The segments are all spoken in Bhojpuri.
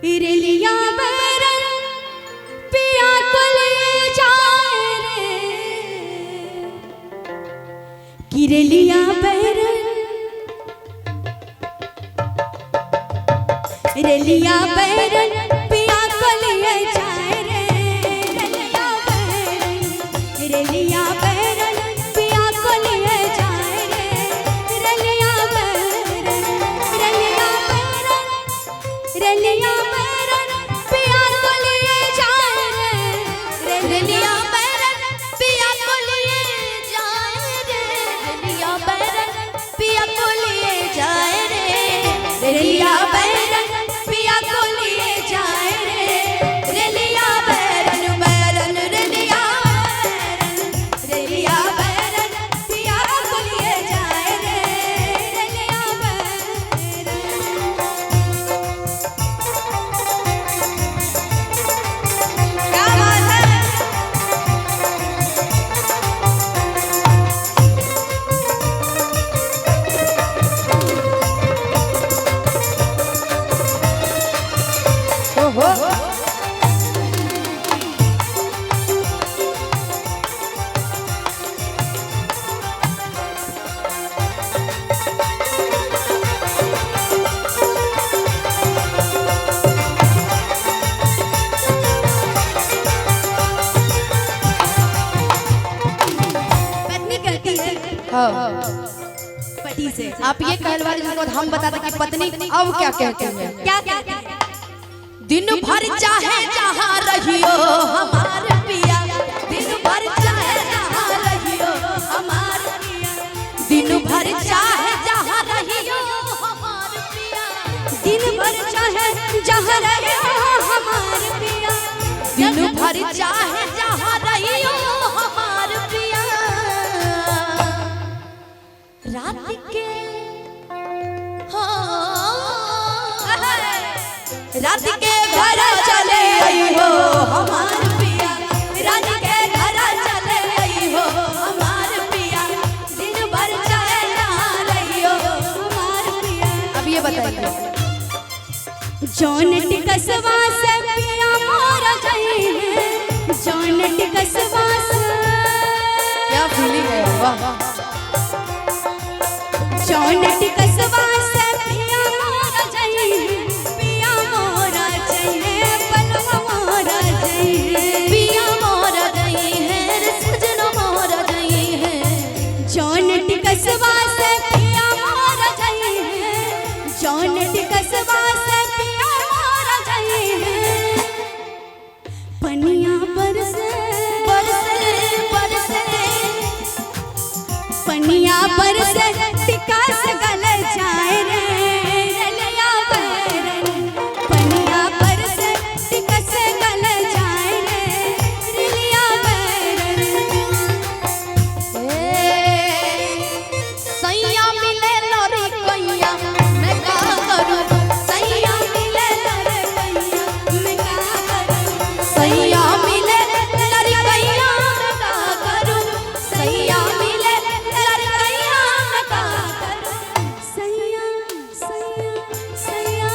इरलिया बैरन पिया को ले जाए रे, किरलिया बैरन इरलिया बैरन पिया को ले जाए रे, इरलिया बैरन इरलिया बैरन पिया को ले जाए रे, इरलिया बैरन इरलिया बैरन इरलिया पति से आप ये कहलवा जिसको हम बताते कि पत्नी अब क्या कहते हैं? क्या कहते हैं? दिन भर चाहे जहाँ रहियो हमार पिया, दिन भर चाहे जहाँ रहियो हमार पिया, दिन भर चाहे जहाँ रहियो हमार पिया, दिन भर चाहे जहाँ रहियो हमार पिया, दिन भर चाहे जहाँ रहियो हमार पिया। रात के रात के घर चले आई हो हमार पिया, रात के घर चले आई हो हमार पिया, दिन भर चाहे जहाँ रही हो हमार पिया। अब ये बताइए जौन टिकसवा से पिया मोरा गए हैं, जौन टिकसवा से क्या फीलिंग है? वाह जौन टिकसवा से पिया मोरा गए हैं, पिया मोरा गए पलवा मोरा गए, पिया मोरा गई है सजना मोरा गई है, जौन टिकसवा से पिया मोरा गए हैं, जौन टिकसवा से पिया मोरा गए हैं, पनिया बरसे बरसे बरसे पनिया बरसे टिकस गल जाए रे, रलिया बैरन पनिया बरसे टिकस गल जाए रे, रलिया बैरन। सैया मिले लरी कैया मैं का करूं, सैया मिले लरी कैया मैं क्या करूं, सैया मिले लरी कैया मैं का करूं, सैया मिले लरी कैया मैं का करूं। सैया सैया सैया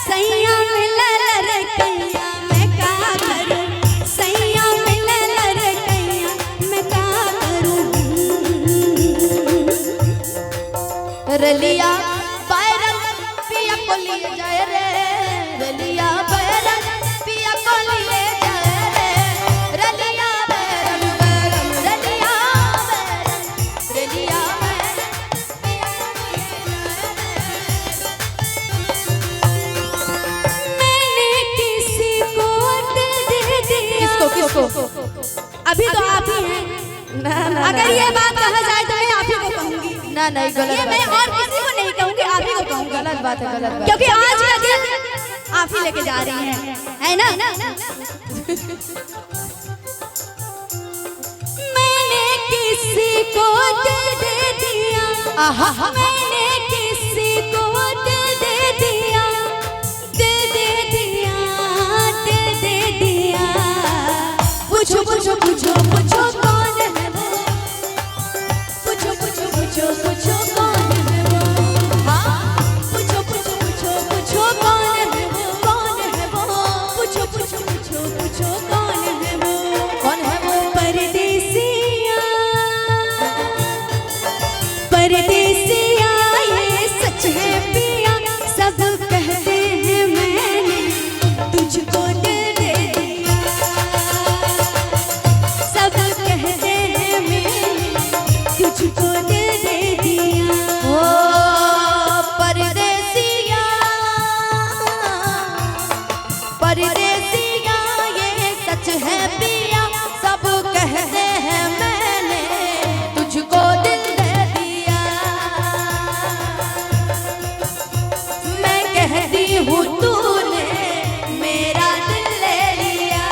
सैया मिलल रे कैया मैं क्या करूं, सैया मिलल रे कैया मैं क्या करूं। रलिया बैरन पिया को लिए जाए रे, रलिया बैरन पिया को लिए जाए रे, रलिया बैरन बैरन रलिया बैरन रलिया बैरन पिया को लिए मैंने किसी को दे दिया, किसको अभी तो आप ही हैं। ना ना अगर ये बात कहा जाए तो मैं आप ही को कहूंगी, ना नहीं गलत ये बात मैं है, और किसी को नहीं कहूंगी, आप ही को कहूंगी, गलत बात है, गलत बात क्योंकि आज का दिन आप ही लेके जा रही हैं, है ना? मैंने किसी को दे दिया, आहा मैंने किसी को दे दिया, दे दिया, पूछो पूछो पूछो पूछो कौन है वो, पूछो पूछो पूछो पूछो कौन है वो, हाँ पूछो पूछो पूछो पूछो कौन है वो। परदेसिया ये सच है पिया, सब कहते हैं मैंने तुझको दिल दे दिया। मैं कहती हूँ तूने मेरा दिल ले लिया।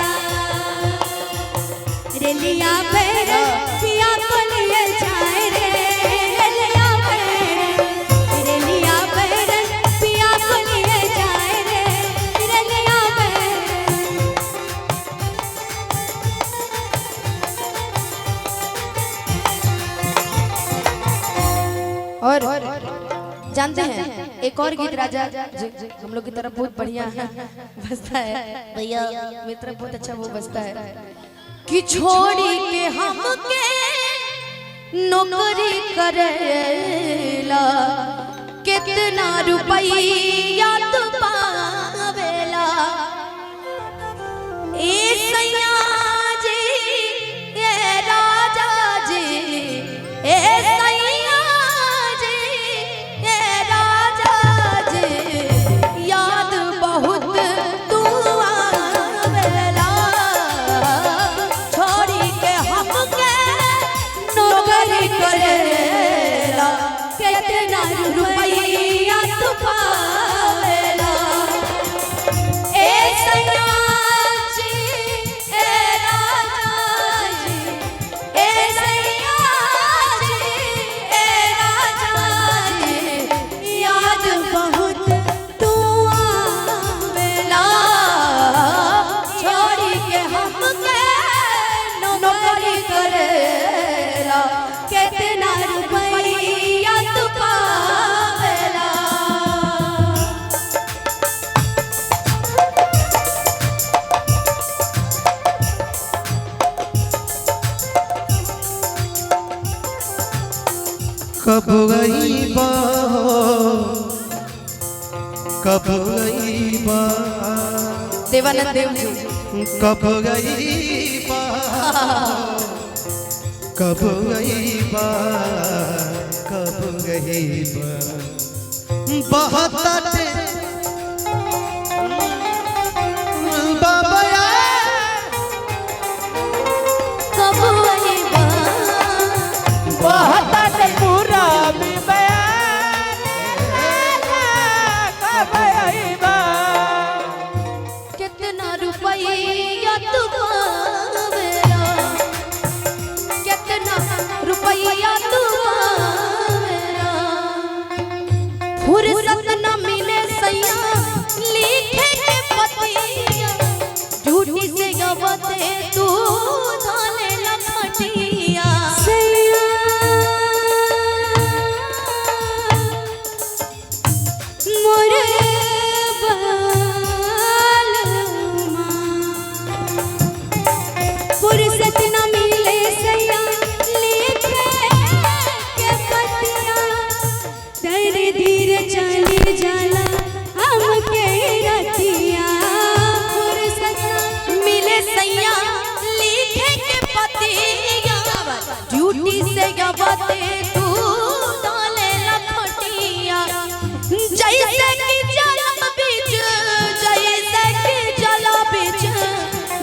रे लिया बैरन पिया को लिए जाए रे, लिया बैरन, रे लिया बैरन पिया को लिए जाए रे, लिया बैरन। और जानते हैं एक और गीत राजा हम लोग की तरफ बहुत बढ़िया बजता है भैया, मेरी तरफ बहुत अच्छा वो बजता है कि छोड़ी के हमके नौकरी करेला, कितना रुपया तू पावेला। ए सैया जी ए राजा जी, ए सैया जी ए राजा जी, याद बहुत तू आवेला। छोड़ी के हमके नौकरी करेला, कितना रुपया तू पावेला। ए सैया जी ए राजा जी, ए सैया जी ए राजा जी, याद बहुत तू आवेला। छोड़ी के हमके नौकरी करेला, कितना रुपया तू पावेला। कब गईबा कब गईबा देवानंद देव जी, कब गईबा कब गईबा कब गईबा बहताटे बाबा कब आईबा बहताटे पूरा भी बयान कब आईबा। कितना रुपया तू पावेला, कितना रुपया तू पावेला। फुर्सत न मिले सैया लिखे के पतिया, झूठी से गवते तू धाने लखटिया। मोरे बालमा फुर्सत न मिले सैया लिखे के पतिया, धीरे धीरे चली जाला हमके रतिया। फुर्सत न मिले सैया लिखे के पतिया, झूठी से गवते तू डाले लखटिया। जैसे कि जल बीच, जैसे कि जल बीच,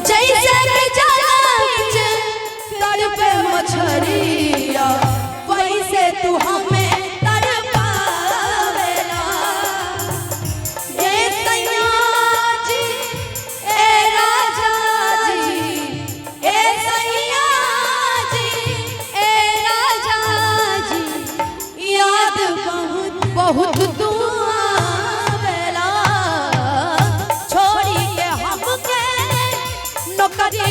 जैसे कि जल बीच तड़पे मछरिया, वैसे तू हमें तड़पावेला। ए सैया जी ए राजा जी, ए सैया जी ए राजा जी, याद बहुत बहुत तू आवेला। छोड़ी के हमके नौकरी